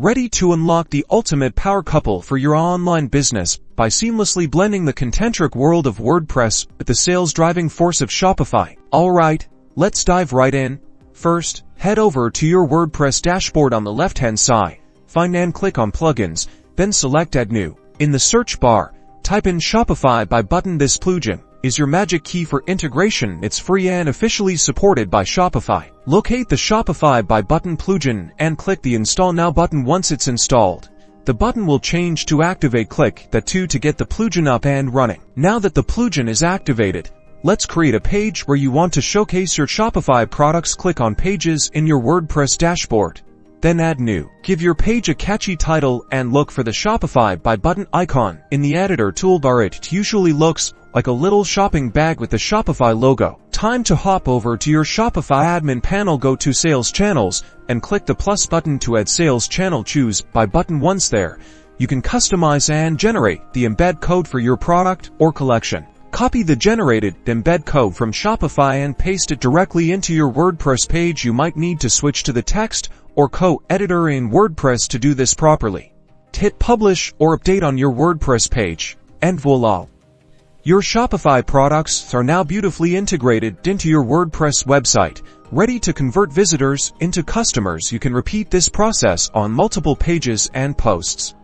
Ready to unlock the ultimate power couple for your online business by seamlessly blending the concentric world of WordPress with the sales-driving force of Shopify. Alright, let's dive right in. First, head over to your WordPress dashboard on the left-hand side. Find and click on Plugins, then select Add New. In the search bar, type in Shopify by button. This plugin is your magic key for integration. It's free and officially supported by Shopify. Locate the Shopify by button plugin and click the Install Now button. Once it's installed, the button will change to Activate. Click that to get the plugin up and running. Now that the plugin is activated, let's create a page where you want to showcase your Shopify products. Click on Pages in your WordPress dashboard. Then Add New. Give your page a catchy title and look for the Shopify by button icon. In the editor toolbar, it usually looks like a little shopping bag with the Shopify logo. Time to hop over to your Shopify admin panel. Go to Sales Channels and click the plus button to add sales channel. Choose by button. Once there, you can customize and generate the embed code for your product or collection. Copy the generated embed code from Shopify and paste it directly into your WordPress page. You might need to switch to the text or code editor in WordPress to do this properly. Hit Publish or Update on your WordPress page, and voila! Your Shopify products are now beautifully integrated into your WordPress website, ready to convert visitors into customers. You can repeat this process on multiple pages and posts.